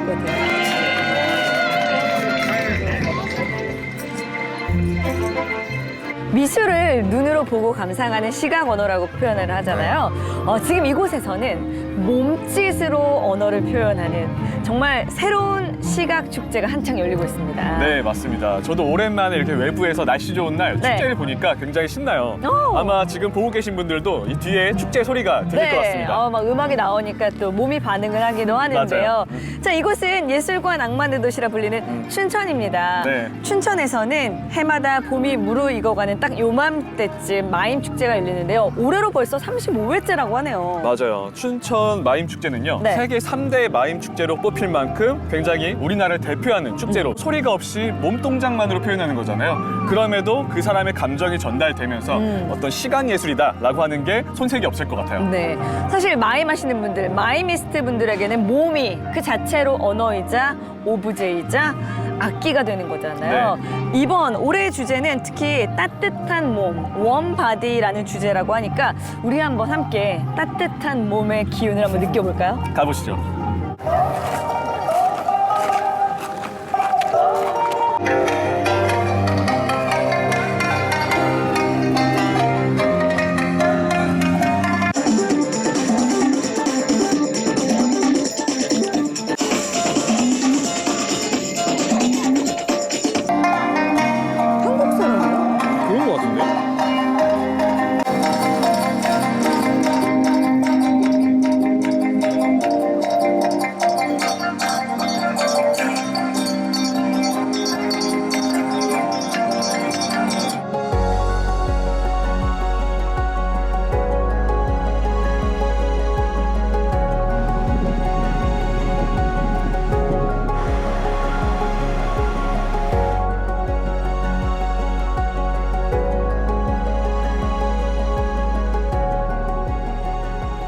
것 같아요. 미술을 눈으로 보고 감상하는 시각 언어라고 표현을 하잖아요. 지금 이곳에서는 몸짓으로 언어를 표현하는 정말 새로운 시각 축제가 한창 열리고 있습니다. 네, 맞습니다. 저도 오랜만에 이렇게 외부에서 날씨 좋은 날 네. 축제를 보니까 굉장히 신나요. 오. 아마 지금 보고 계신 분들도 이 뒤에 축제 소리가 들릴 것 같습니다. 막 음악이 나오니까 또 몸이 반응을 하기도 하는데요. 맞아요. 자, 이곳은 예술과 낭만의 도시라 불리는 춘천입니다. 네. 춘천에서는 해마다 봄이 무르익어가는 딱 요맘때쯤 마임 축제가 열리는데요. 올해로 벌써 35회째라고 하네요. 맞아요. 춘천 마임 축제는요. 네. 세계 3대 마임 축제로 뽑힐 만큼 굉장히 우리나라를 대표하는 축제로 소리가 없이 몸동작만으로 표현하는 거잖아요. 그럼에도 그 사람의 감정이 전달되면서 어떤 시각 예술이다라고 하는 게 손색이 없을 것 같아요. 네, 사실 마임 하시는 분들, 마이미스트 분들에게는 몸이 그 자체로 언어이자 오브제이자 악기가 되는 거잖아요. 이번 올해의 주제는 특히 따뜻한 몸, 웜바디라는 주제라고 하니까 우리 한번 함께 따뜻한 몸의 기운을 한번 느껴볼까요? 가보시죠. 한국 사람이요? 좋은 것 같은데요?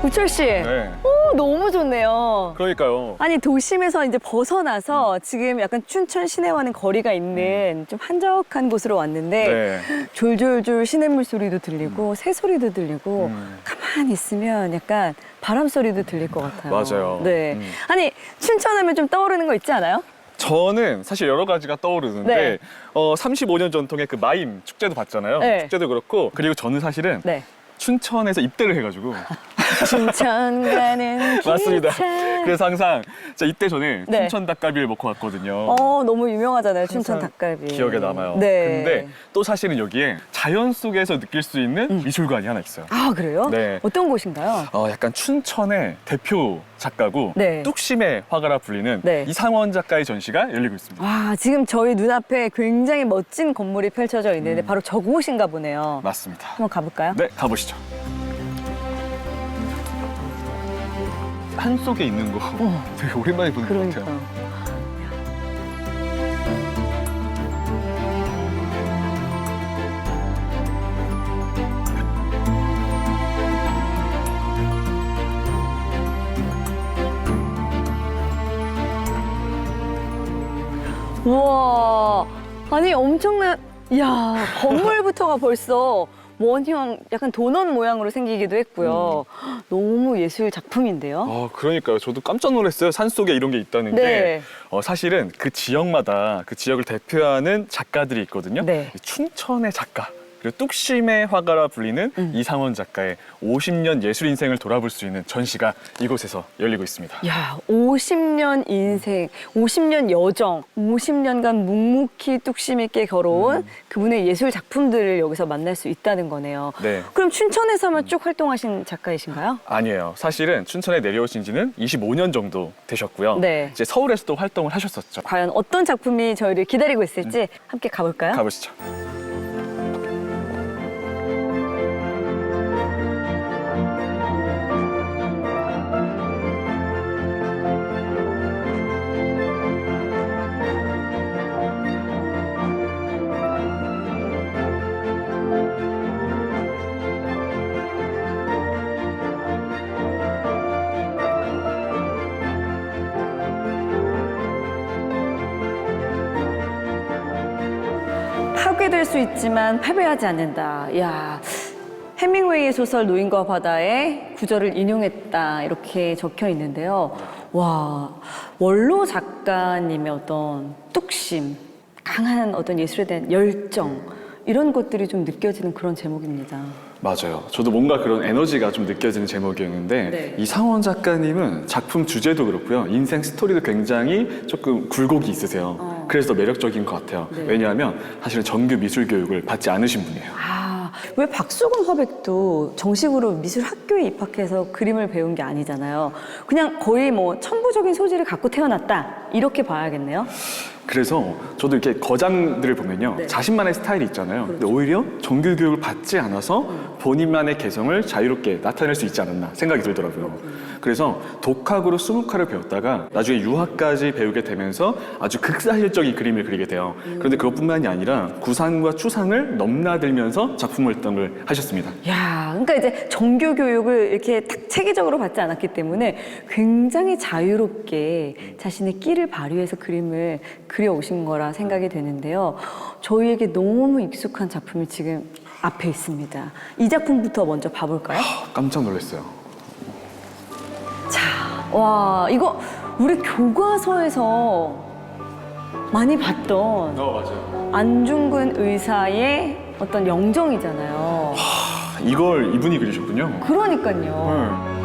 우철 씨, 네. 너무 좋네요. 그러니까요. 아니 도심에서 이제 벗어나서 지금 약간 춘천 시내와는 거리가 있는 좀 한적한 곳으로 왔는데 네. 졸졸졸 시냇물 소리도 들리고 새 소리도 들리고 가만히 있으면 약간 바람 소리도 들릴 것 같아요. 맞아요. 네. 아니 춘천하면 좀 떠오르는 거 있지 않아요? 저는 사실 여러 가지가 떠오르는데 네. 35년 전통의 그 마임 축제도 봤잖아요. 네. 축제도 그렇고 그리고 저는 사실은 네. 춘천에서 입대를 해가지고 춘천 가는 맞습니다. 기차. 그래서 항상 진짜 입대 전에 네. 춘천 닭갈비를 먹고 왔거든요. 너무 유명하잖아요. 춘천 항상 닭갈비. 기억에 남아요. 네. 근데 또 사실은 여기에 자연 속에서 느낄 수 있는 미술관이 하나 있어요. 아, 그래요? 네. 어떤 곳인가요? 약간 춘천의 대표 작가고 네. 뚝심의 화가라 불리는 네. 이상원 작가의 전시가 열리고 있습니다. 와, 지금 저희 눈앞에 굉장히 멋진 건물이 펼쳐져 있는데 바로 저곳인가 보네요. 맞습니다. 한번 가볼까요? 네, 가보시죠. 산 속에 있는 거 되게 오랜만에 보는 것 그러니까. 같아요. 우와, 아니 엄청난, 이야, 건물부터가 벌써 원형 약간 도넛 모양으로 생기기도 했고요. 너무 예술 작품인데요. 그러니까요. 저도 깜짝 놀랐어요. 산 속에 이런 게 있다는 네. 게. 사실은 그 지역마다 그 지역을 대표하는 작가들이 있거든요. 네. 춘천의 작가. 그리고 뚝심의 화가라 불리는 이상원 작가의 50년 예술 인생을 돌아볼 수 있는 전시가 이곳에서 열리고 있습니다. 야, 50년 인생, 50년 여정, 50년간 묵묵히 뚝심 있게 걸어온 그분의 예술 작품들을 여기서 만날 수 있다는 거네요. 네. 그럼 춘천에서만 쭉 활동하신 작가이신가요? 아니에요. 사실은 춘천에 내려오신 지는 25년 정도 되셨고요. 네. 이제 서울에서도 활동을 하셨었죠. 과연 어떤 작품이 저희를 기다리고 있을지 함께 가볼까요? 가보시죠. 파괴될 수 있지만 패배하지 않는다. 야, 해밍웨이의 소설 노인과 바다에 구절을 인용했다 이렇게 적혀 있는데요. 와, 원로 작가님의 어떤 뚝심, 강한 어떤 예술에 대한 열정, 이런 것들이 좀 느껴지는 그런 제목입니다. 맞아요. 저도 뭔가 그런 에너지가 좀 느껴지는 제목이었는데 네. 이상원 작가님은 작품 주제도 그렇고요. 인생 스토리도 굉장히 조금 굴곡이 있으세요. 그래서 더 매력적인 것 같아요. 네. 왜냐하면 사실은 정규 미술 교육을 받지 않으신 분이에요. 아, 왜 박수근 화백도 정식으로 미술 학교에 입학해서 그림을 배운 게 아니잖아요. 그냥 거의 뭐 천부적인 소질을 갖고 태어났다, 이렇게 봐야겠네요. 그래서 저도 이렇게 거장들을 보면요. 네. 자신만의 스타일이 있잖아요. 근데 오히려 정규 교육을 받지 않아서 본인만의 개성을 자유롭게 나타낼 수 있지 않았나 생각이 들더라고요. 그래서 독학으로 수묵화를 배웠다가 나중에 유학까지 배우게 되면서 아주 극사실적인 그림을 그리게 돼요. 그런데 그것뿐만이 아니라 구상과 추상을 넘나들면서 작품 활동을 하셨습니다. 야, 그러니까 이제 정규 교육을 이렇게 딱 체계적으로 받지 않았기 때문에 굉장히 자유롭게 자신의 끼를 발휘해서 그림을 그려오신 거라 생각이 되는데요. 저희에게 너무 익숙한 작품이 지금 앞에 있습니다. 이 작품부터 먼저 봐볼까요? 깜짝 놀랐어요. 자, 와, 이거 우리 교과서에서 많이 봤던 맞아요. 안중근 의사의 어떤 영정이잖아요. 이걸 이분이 그리셨군요. 그러니까요.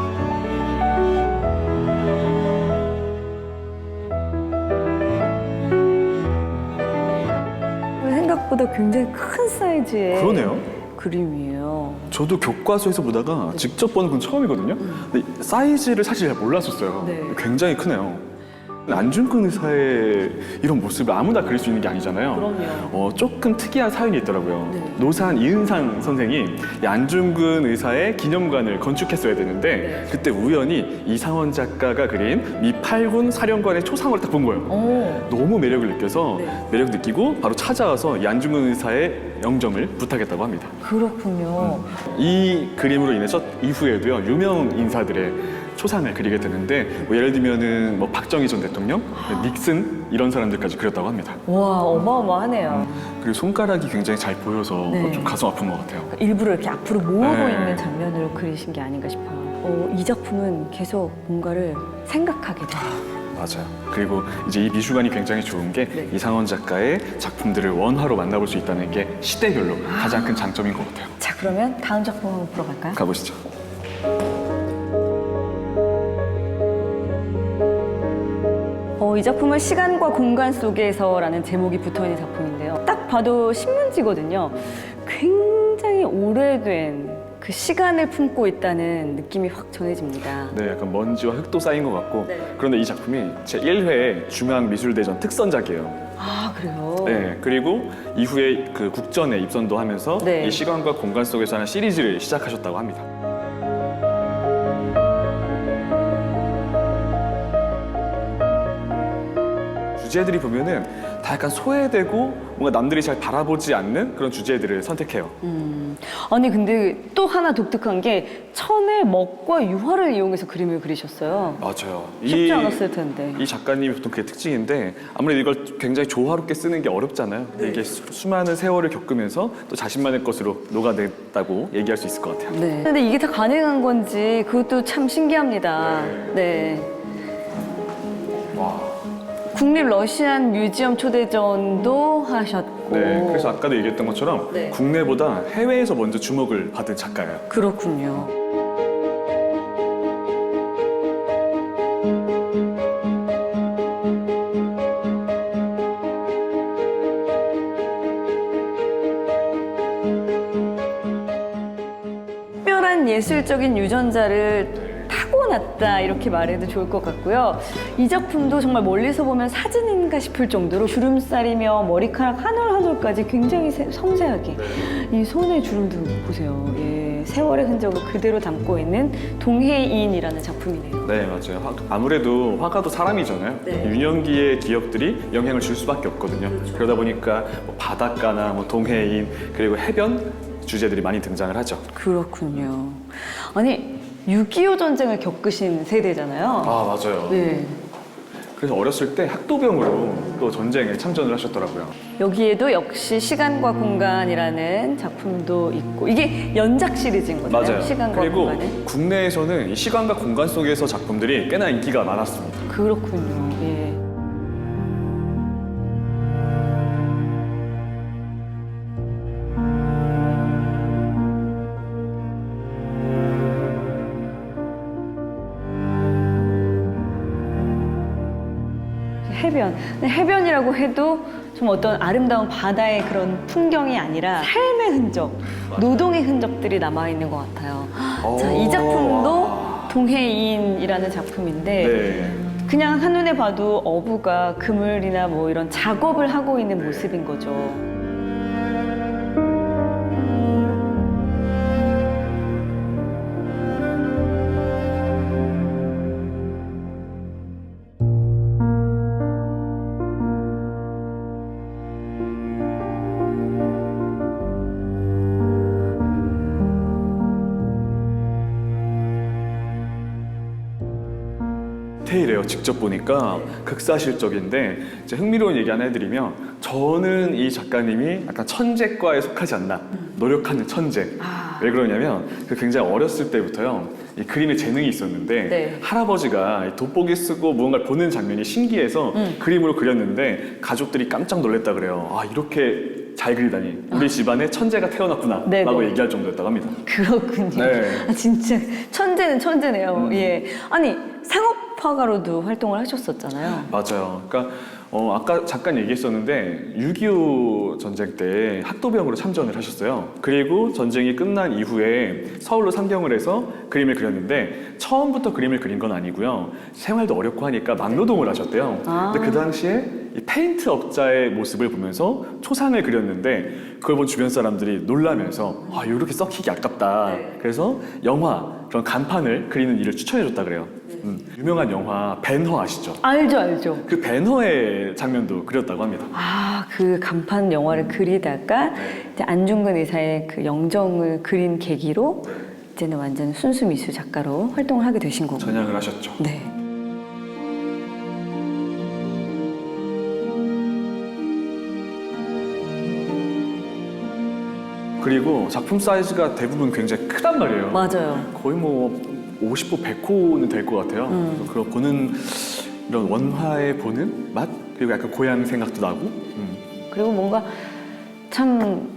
생각보다 굉장히 큰 사이즈의 그러네요. 그림이에요. 저도 교과서에서 보다가 직접 보는 건 처음이거든요. 근데 사이즈를 사실 잘 몰랐었어요. 네. 굉장히 크네요. 안중근 의사의 이런 모습을 아무나 그릴 수 있는 게 아니잖아요. 그럼요. 조금 특이한 사연이 있더라고요. 네. 노산 이은상 선생이 이 안중근 의사의 기념관을 건축했어야 되는데 네. 그때 우연히 이상원 작가가 그린 미 8군 사령관의 초상을 딱 본 거예요. 오, 너무 매력을 느껴서 네. 매력 느끼고 바로 찾아와서 이 안중근 의사의 영정을 부탁했다고 합니다. 그렇군요. 이 그림으로 인해서 이후에도요 유명 인사들의 초상을 그리게 되는데 뭐 예를 들면은 뭐 박정희 전 대통령, 닉슨 이런 사람들까지 그렸다고 합니다. 와, 어마어마하네요. 그리고 손가락이 굉장히 잘 보여서 네. 좀 가슴 아픈 것 같아요. 일부러 이렇게 앞으로 모으고 네. 있는 장면으로 그리신 게 아닌가 싶어요. 이 작품은 계속 뭔가를 생각하게 돼요. 맞아요. 그리고 이제 이 미술관이 굉장히 좋은 게 네. 이상원 작가의 작품들을 원화로 만나볼 수 있다는 게 시대별로 가장 큰 장점인 것 같아요. 자, 그러면 다음 작품 한번 보러 갈까요? 가보시죠. 이 작품은 시간과 공간 속에서라는 제목이 붙어있는 작품인데요. 딱 봐도 신문지거든요. 굉장히 오래된 그 시간을 품고 있다는 느낌이 확 전해집니다. 네, 약간 먼지와 흙도 쌓인 것 같고 네. 그런데 이 작품이 제1회 중앙미술대전 특선작이에요. 아, 그래요? 네, 그리고 이후에 그 국전에 입선도 하면서 네. 이 시간과 공간 속에서 하는 시리즈를 시작하셨다고 합니다. 주제들이 보면은 다 약간 소외되고 뭔가 남들이 잘 바라보지 않는 그런 주제들을 선택해요. 아니, 근데 또 하나 독특한 게 천의 먹과 유화를 이용해서 그림을 그리셨어요. 맞아요. 쉽지 않았을 텐데. 이 작가님이 보통 그게 특징인데 아무래도 이걸 굉장히 조화롭게 쓰는 게 어렵잖아요. 근데 이게 수많은 세월을 겪으면서 또 자신만의 것으로 녹아냈다고 얘기할 수 있을 것 같아요. 네. 근데 이게 다 가능한 건지 그것도 참 신기합니다. 네. 와. 국립 러시안 뮤지엄 초대전도 하셨고. 네, 그래서 아까도 얘기했던 것처럼 네. 국내보다 해외에서 먼저 주목을 받은 작가예요. 그렇군요. 특별한 예술적인 유전자를 타고났다, 이렇게 말해도 좋을 것 같고요. 이 작품도 정말 멀리서 보면 사진인가 싶을 정도로 주름살이며 머리카락 한 올 한 올까지 굉장히 섬세하게 이 손의 주름도 보세요. 예, 세월의 흔적을 그대로 담고 있는 동해인이라는 작품이네요. 네, 맞아요. 아무래도 화가도 사람이잖아요. 네. 유년기의 기억들이 영향을 줄 수밖에 없거든요. 그러다 보니까 뭐 바닷가나 뭐 동해인 그리고 해변 주제들이 많이 등장을 하죠. 그렇군요. 아니, 6.25 전쟁을 겪으신 세대잖아요. 아, 맞아요. 네. 그래서 어렸을 때 학도병으로 또 전쟁에 참전을 하셨더라고요. 여기에도 역시 시간과 공간이라는 작품도 있고, 이게 연작 시리즈인 거잖아요. 맞아요. 시간과 그리고 공간은. 국내에서는 이 시간과 공간 속에서 작품들이 꽤나 인기가 많았습니다. 그렇군요. 예. 해변. 근데 해변이라고 해도 좀 어떤 아름다운 바다의 그런 풍경이 아니라 삶의 흔적, 노동의 흔적들이 남아있는 것 같아요. 자, 이 작품도 동해인이라는 작품인데 네. 그냥 한눈에 봐도 어부가 그물이나 뭐 이런 작업을 하고 있는 모습인 거죠. 디테일해요. 직접 보니까 극사실적인데 이제 흥미로운 얘기 하나 해드리면 저는 이 작가님이 약간 천재과에 속하지 않나 노력하는 천재. 왜 그러냐면 굉장히 어렸을 때부터요 이 그림에 재능이 있었는데 네. 할아버지가 이 돋보기 쓰고 무언가를 보는 장면이 신기해서 그림으로 그렸는데 가족들이 깜짝 놀랐다 그래요. 아 이렇게 잘 그리다니 우리 집안에 천재가 태어났구나 네네. 라고 얘기할 정도였다고 합니다. 그렇군요. 네. 아, 진짜 천재는 천재네요. 예. 아니 상업화가로도 활동을 하셨었잖아요. 맞아요. 그러니까 아까 잠깐 얘기했었는데 6.25 전쟁 때 학도병으로 참전을 하셨어요. 그리고 전쟁이 끝난 이후에 서울로 상경을 해서 그림을 그렸는데 처음부터 그림을 그린 건 아니고요. 생활도 어렵고 하니까 막노동을 하셨대요. 근데 그 당시에 이 페인트 업자의 모습을 보면서 초상을 그렸는데 그걸 본 주변 사람들이 놀라면서 아, 이렇게 썩히기 아깝다. 그래서 영화, 그런 간판을 그리는 일을 추천해줬다 그래요. 유명한 영화 벤허 아시죠? 알죠, 알죠. 그 벤허의 장면도 그렸다고 합니다. 아, 그 간판 영화를 그리다가 이제 안중근 의사의 그 영정을 그린 계기로 이제는 완전 순수 미술 작가로 활동을 하게 되신 거고. 전향을 하셨죠. 네. 그리고 작품 사이즈가 대부분 굉장히 크단 말이에요. 맞아요. 거의 뭐 50호, 100호는 될 것 같아요. 그래서 그걸 보는 이런 원화에 보는 맛 그리고 약간 고향 생각도 나고. 그리고 뭔가 참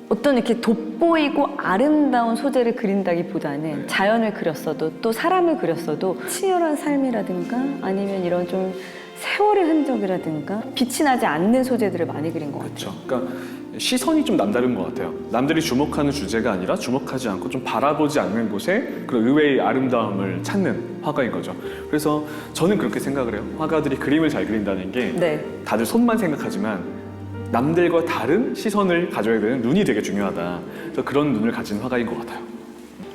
어떤 이렇게 돋보이고 아름다운 소재를 그린다기보다는 자연을 그렸어도 또 사람을 그렸어도 치열한 삶이라든가 아니면 이런 좀 세월의 흔적이라든가 빛이 나지 않는 소재들을 많이 그린 것 같아요. 그렇죠. 그러니까 시선이 좀 남다른 것 같아요. 남들이 주목하는 주제가 아니라 주목하지 않고 좀 바라보지 않는 곳에 그런 의외의 아름다움을 찾는 화가인 거죠. 그래서 저는 그렇게 생각을 해요. 화가들이 그림을 잘 그린다는 게 네. 다들 손만 생각하지만 남들과 다른 시선을 가져야 되는 눈이 되게 중요하다. 그래서 그런 눈을 가진 화가인 것 같아요.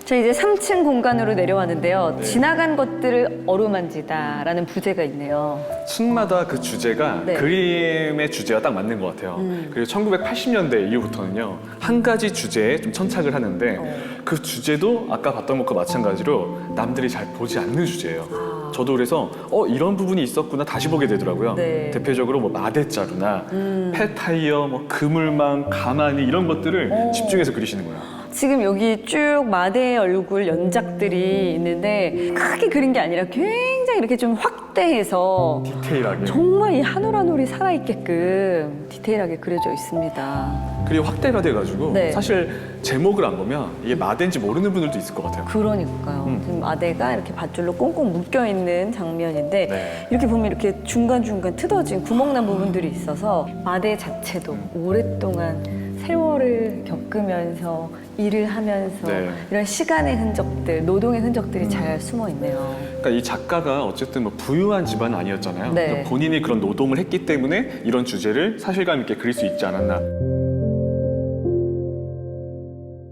저 이제 3층 공간으로 내려왔는데요. 네. 지나간 것들을 어루만지다라는 부제가 있네요. 층마다 그 주제가 네. 그림의 주제와 딱 맞는 것 같아요. 그리고 1980년대 이후부터는요 한 가지 주제에 좀 천착을 하는데 그 주제도 아까 봤던 것과 마찬가지로 남들이 잘 보지 않는 주제예요. 저도 그래서 이런 부분이 있었구나 다시 보게 되더라고요. 네. 대표적으로 뭐 마대자루나 폐타이어, 뭐 그물망, 가마니 이런 것들을 집중해서 그리시는 거예요. 지금 여기 쭉 마대의 얼굴 연작들이 있는데 크게 그린 게 아니라 굉장히 이렇게 좀 확대해서 디테일하게. 정말 이 한 올 한 올이 살아있게끔 디테일하게 그려져 있습니다. 그리고 확대가 돼가지고 네. 사실 제목을 안 보면 이게 마대인지 모르는 분들도 있을 것 같아요. 그러니까요. 지금 마대가 이렇게 밧줄로 꽁꽁 묶여있는 장면인데 네. 이렇게 보면 이렇게 중간중간 트어진 구멍난 부분들이 있어서 마대 자체도 오랫동안 세월을 겪으면서 일을 하면서 네. 이런 시간의 흔적들, 노동의 흔적들이 잘 숨어 있네요. 그러니까 이 작가가 어쨌든 뭐 부유한 집안은 아니었잖아요. 네. 그래서 본인이 그런 노동을 했기 때문에 이런 주제를 사실감 있게 그릴 수 있지 않았나.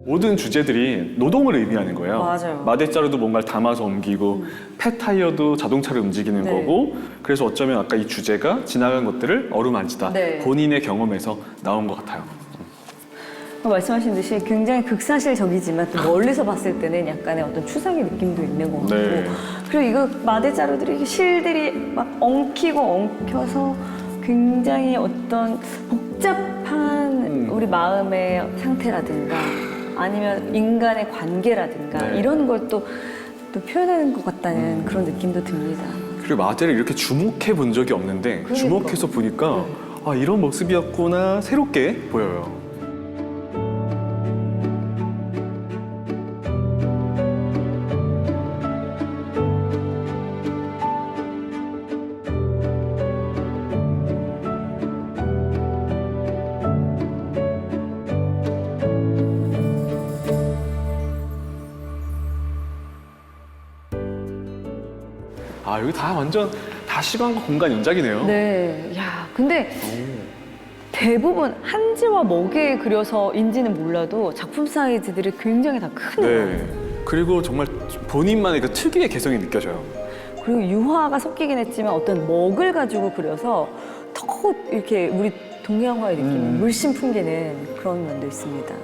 모든 주제들이 노동을 의미하는 거예요. 맞아요. 마대자루도 뭔가를 담아서 옮기고 폐타이어도 자동차를 움직이는 네. 거고 그래서 어쩌면 아까 이 주제가 지나간 것들을 어루만지다. 네. 본인의 경험에서 나온 것 같아요. 말씀하신 듯이 굉장히 극사실적이지만 또 멀리서 봤을 때는 약간의 어떤 추상의 느낌도 있는 것 같고 네. 그리고 이거 마대자루들이 이렇게 실들이 막 엉키고 엉켜서 굉장히 어떤 복잡한 우리 마음의 상태라든가 아니면 인간의 관계라든가 네. 이런 걸 또 표현하는 것 같다는 그런 느낌도 듭니다. 그리고 마대를 이렇게 주목해 본 적이 없는데 그러니까. 주목해서 보니까 아, 이런 모습이었구나 새롭게 보여요. 아, 여기 다 완전 다 시간과 공간 연작이네요. 네. 야, 근데 대부분 한지와 먹이에 그려서인지는 몰라도 작품 사이즈들이 굉장히 다 크네요. 네. 그리고 정말 본인만의 그 특유의 개성이 느껴져요. 그리고 유화가 섞이긴 했지만 어떤 먹을 가지고 그려서 더 이렇게 우리 동양화의 느낌이 물씬 풍기는 그런 면도 있습니다.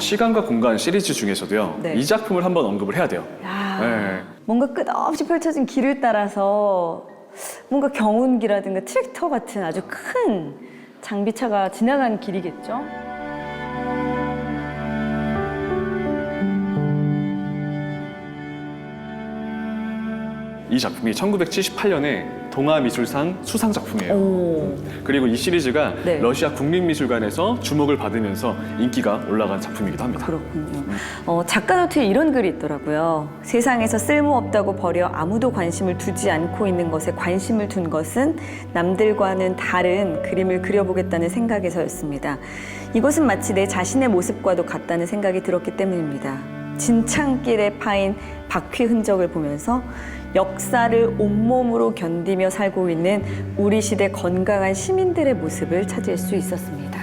시간과 공간 시리즈 중에서도요. 네. 이 작품을 한번 언급을 해야 돼요. 야, 네. 뭔가 끝없이 펼쳐진 길을 따라서 뭔가 경운기라든가 트랙터 같은 아주 큰 장비차가 지나간 길이겠죠? 이 작품이 1978년에 동아미술상 수상 작품이에요. 오. 그리고 이 시리즈가 네. 러시아 국립미술관에서 주목을 받으면서 인기가 올라간 작품이기도 합니다. 그렇군요. 작가 노트에 이런 글이 있더라고요. 세상에서 쓸모없다고 버려 아무도 관심을 두지 않고 있는 것에 관심을 둔 것은 남들과는 다른 그림을 그려보겠다는 생각에서였습니다. 이것은 마치 내 자신의 모습과도 같다는 생각이 들었기 때문입니다. 진창길에 파인 바퀴 흔적을 보면서 역사를 온몸으로 견디며 살고 있는 우리 시대 건강한 시민들의 모습을 찾을 수 있었습니다.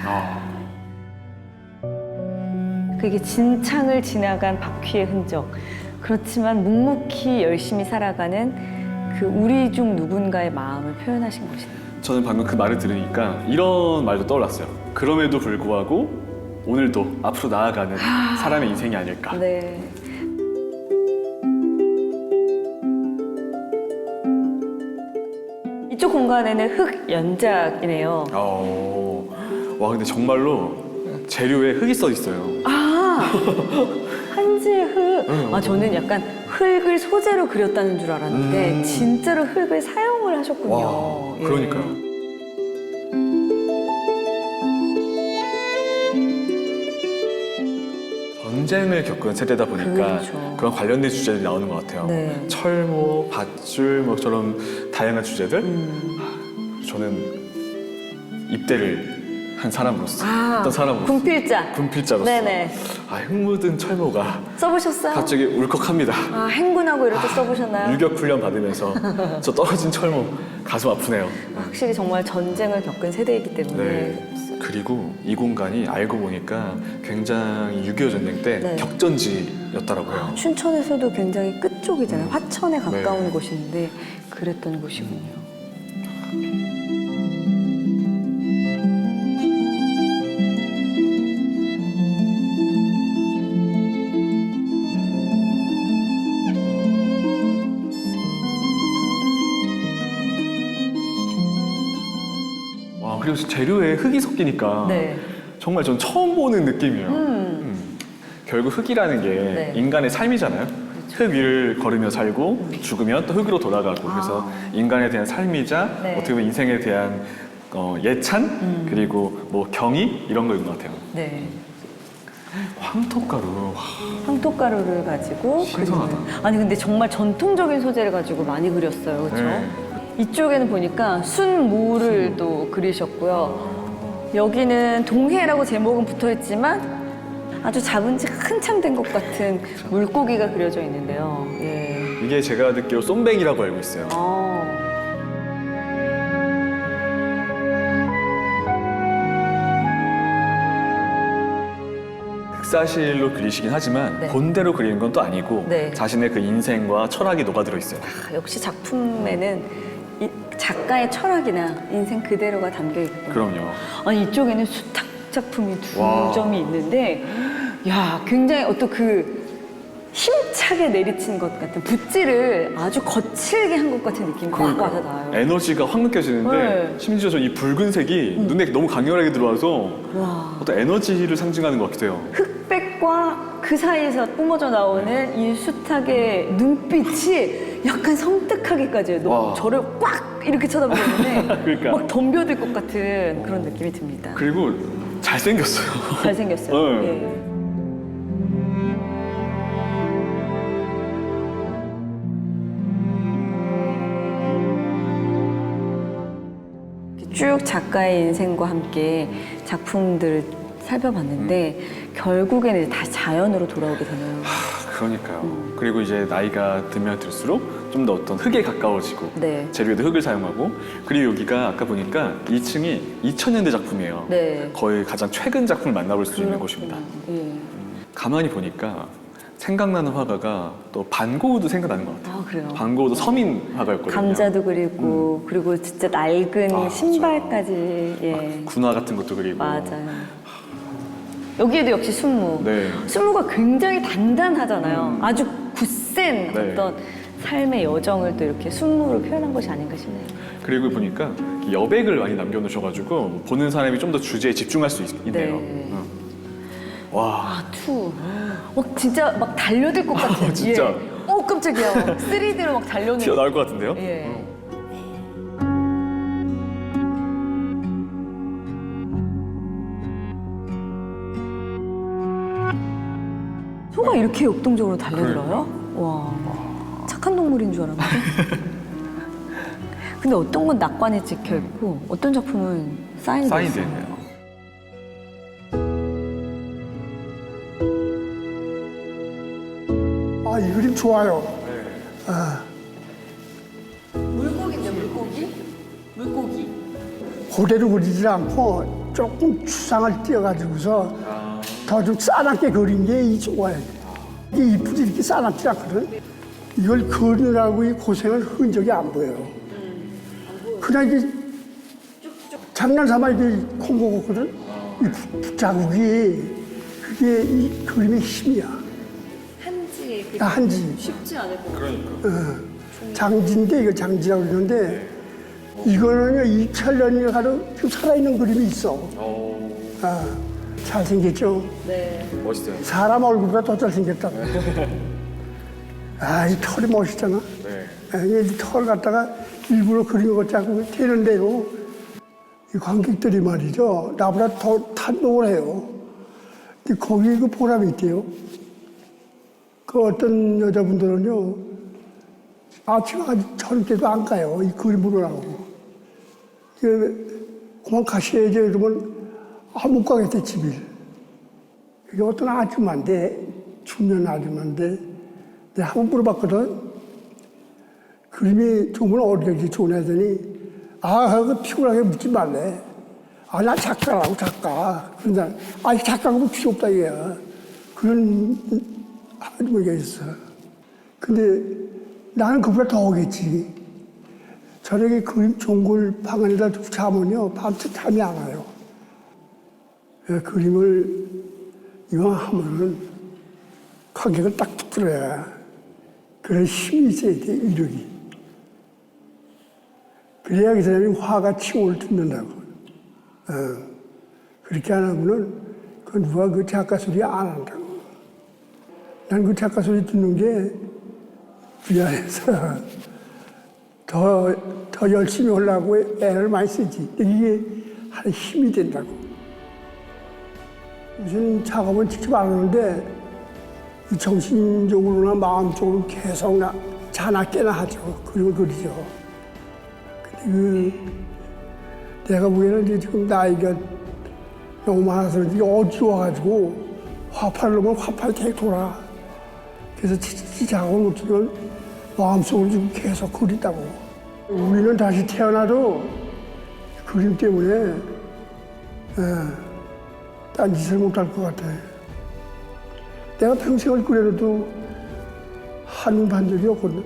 그게 진창을 지나간 바퀴의 흔적. 그렇지만 묵묵히 열심히 살아가는 그 우리 중 누군가의 마음을 표현하신 것이네요. 저는 방금 그 말을 들으니까 이런 말도 떠올랐어요. 그럼에도 불구하고 오늘도 앞으로 나아가는 사람의 인생이 아닐까. 네. 이쪽 공간에는 흙 연작이네요. 와, 근데 정말로 재료에 흙이 써 있어요. 아, 한지의 흙. 아, 저는 약간 흙을 소재로 그렸다는 줄 알았는데 진짜로 흙을 사용을 하셨군요. 와, 예. 그러니까요. 전쟁을 겪은 세대다 보니까 그렇죠. 그런 관련된 주제들이 나오는 것 같아요. 네. 철모, 밧줄, 뭐처럼 다양한 주제들. 저는 입대를 한 사람으로서, 어떤 사람으로서, 군필자. 군필자로서, 네네. 흙 묻은 철모가 써보셨어요? 갑자기 울컥합니다. 아, 행군하고 이렇게 써보셨나요? 유격 훈련 받으면서 저 떨어진 철모 가슴 아프네요. 확실히 정말 전쟁을 겪은 세대이기 때문에. 네. 그리고 이 공간이 알고 보니까 굉장히 6.25 전쟁 때 네. 격전지였더라고요. 춘천에서도 굉장히 끝쪽이잖아요. 화천에 가까운 네. 곳인데 그랬던 곳이군요. 와, 그리고 재료에 흙이 섞이니까 네. 정말 전 처음 보는 느낌이에요. 결국 흙이라는 게 네. 인간의 삶이잖아요. 흙 위를 걸으며 살고 죽으면 또 흙으로 돌아가고 그래서 인간에 대한 삶이자 네. 어떻게 보면 인생에 대한 예찬 그리고 뭐 경의 이런 거인 것 같아요. 네. 황토가루. 와, 황토가루를 가지고 신선하다. 그리는- 아니 근데 정말 전통적인 소재를 가지고 많이 그렸어요. 그렇죠? 네. 이쪽에는 보니까 순무를 또 그리셨고요. 여기는 동해라고 제목은 붙어 있지만 아주 잡은 지 한참 된 것 같은 물고기가 그려져 있는데요. 예. 이게 제가 듣기로 쏨뱅이라고 알고 있어요. 흑사실로 그리시긴 하지만 네. 본대로 그리는 건 또 아니고 네. 자신의 그 인생과 철학이 녹아들어 있어요. 역시 작품에는 이 작가의 철학이나 인생 그대로가 담겨 있고. 그럼요. 아니 이쪽에는 수탁 작품이 두 와. 점이 있는데, 야 굉장히 어떤 그 힘찬 힘차게 내리친 것 같은 붓질을 아주 거칠게 한 것 같은 느낌이 확 와서 나요. 에너지가 확 느껴지는데 네. 심지어 저 이 붉은색이 눈에 너무 강렬하게 들어와서 와. 어떤 에너지를 상징하는 것 같기도 해요. 흑백과 그 사이에서 뿜어져 나오는 이 숱하게 눈빛이 약간 섬뜩하기까지 해요. 와. 저를 꽉 이렇게 쳐다보는데 그러니까. 막 덤벼들 것 같은 그런 느낌이 듭니다. 그리고 잘생겼어요. 잘생겼어요. 네. 예. 쭉 작가의 인생과 함께 작품들을 살펴봤는데 결국에는 이제 다시 자연으로 돌아오게 되네요. 그러니까요. 그리고 이제 나이가 들면 들수록 좀 더 어떤 흙에 가까워지고 네. 재료에도 흙을 사용하고 그리고 여기가 아까 보니까 2층이 2000년대 작품이에요. 네. 거의 가장 최근 작품을 만나볼 수 있는 곳입니다. 예. 가만히 보니까 생각나는 화가가 또 반 고흐도 생각나는 것 같아요. 아, 그래요? 반 고흐도 서민 화가였거든요. 감자도 그리고 그리고 진짜 낡은 아, 신발까지 예. 군화 같은 것도 그리고 맞아요. 여기에도 역시 순무. 네. 순무가 굉장히 단단하잖아요. 아주 굳센 네. 어떤 삶의 여정을 또 이렇게 순무로 표현한 것이 아닌가 싶네요. 그리고 보니까 여백을 많이 남겨놓으셔가지고 보는 사람이 좀 더 주제에 집중할 수 있네요. 네. 와. 아, 투. 막 진짜 막 달려들 것 같은. 진짜. 예. 오, 깜짝이야. 3D로 막 달려오는. 튀어나올 것 같은데요? 예. 소가 이렇게 역동적으로 달려들어요? 와. 착한 동물인 줄 알았는데. 근데 어떤 건 낙관에 찍혀 있고 어떤 작품은 사인돼 사인돼 있어요. 있네요. 아, 이 그림 좋아요. 물고기인데 물고기? 물고기. 그대로 그리지 않고 조금 추상을 띄어가지고서 더 좀 싸납게 그린 게 이 좋아요. 이게 이쁘지 이렇게 싸납지 않거든. 이걸 그리느라고 이 고생을 흔적이 안 보여요. 그냥 이게 장난삼아 이게 콩고 걷거든. 이 붓자국이 그게 이 그림의 힘이야. 한지 다 한지. 쉽지 않을 것 같아요. 장지인데 이거 장지라고 그러는데 이거는요 2000년이 가도 지금 살아있는 그림이 있어. 아, 잘생겼죠? 네. 멋있어요. 사람 얼굴보다 더 잘생겼다. 아, 이 털이 멋있잖아. 네. 아, 이 털 갖다가 일부러 그린 것 짜고 되는 대로 이 관객들이 말이죠. 나보다 더 탄동을 해요. 근데 거기에 그 보람이 있대요. 그 어떤 여자분들은요, 아침까지 저녁 때도 안 가요. 이 그림 보느라고. 그만 가셔야지 그러면 못 가겠대, 집을. 이게 어떤 아줌마인데, 중년 아줌마인데, 내가 한번 물어봤거든. 그림이 정말 어디까지 좋냐 하더니, 그 피곤하게 묻지 말래. 나 작가라고, 작가. 그런다. 작가가 필요 없다, 얘야. 그런 아줌마가 있어. 근데 나는 그보다 더 하겠지. 저녁에 그림 종골 방 안에다 두고 자면요, 밤새 잠이 안 와요. 그림을 이왕 하면은 관객을 딱 붙들어야 그런 힘이 있어야 돼, 위력이. 그래야 그 사람이 화가 칭호를 듣는다고. 그렇게 안 하면은 그 누가 그 작가 소리 안 한다고. 난 그 작가 소리 듣는 게 미안해서 더 열심히 하려고 애를 많이 쓰지. 이게 하는 힘이 된다고. 무슨 작업은 직접 안 하는데 이 정신적으로나 마음적으로 계속 자나 깨나 하죠. 그림을 그리죠. 근데 내가 보기에는 이제 지금 나이가 너무 많아서 이제 어지러워가지고 화판을 놓으면 화판이 계속 돌아. 그래서 작업을 못하면 마음속으로 지금 계속 그린다고. 우리는 다시 태어나도 그림 때문에 딴짓을 못할 것 같아. 내가 평생을 그려도 한눈 반 적이 없거든.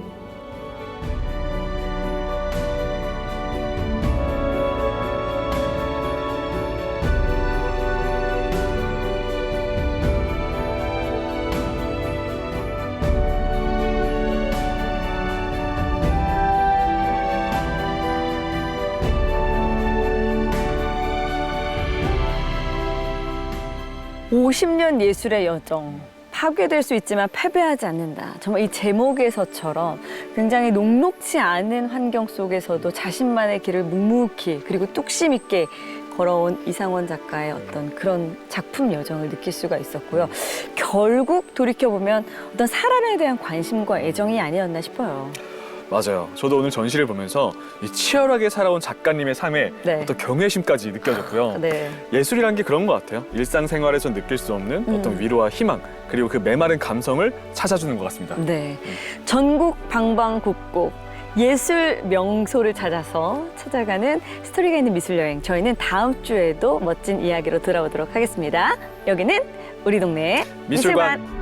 50년 예술의 여정. 파괴될 수 있지만 패배하지 않는다. 정말 이 제목에서처럼 굉장히 녹록지 않은 환경 속에서도 자신만의 길을 묵묵히 그리고 뚝심 있게 걸어온 이상원 작가의 어떤 그런 작품 여정을 느낄 수가 있었고요. 결국 돌이켜보면 어떤 사람에 대한 관심과 애정이 아니었나 싶어요. 맞아요. 저도 오늘 전시를 보면서 이 치열하게 살아온 작가님의 삶에 네. 어떤 경외심까지 느껴졌고요. 네. 예술이란 게 그런 것 같아요. 일상생활에서 느낄 수 없는 어떤 위로와 희망, 그리고 그 메마른 감성을 찾아주는 것 같습니다. 네. 전국 방방곡곡 예술 명소를 찾아가는 스토리가 있는 미술 여행. 저희는 다음 주에도 멋진 이야기로 돌아오도록 하겠습니다. 여기는 우리 동네 미술관. 미술관.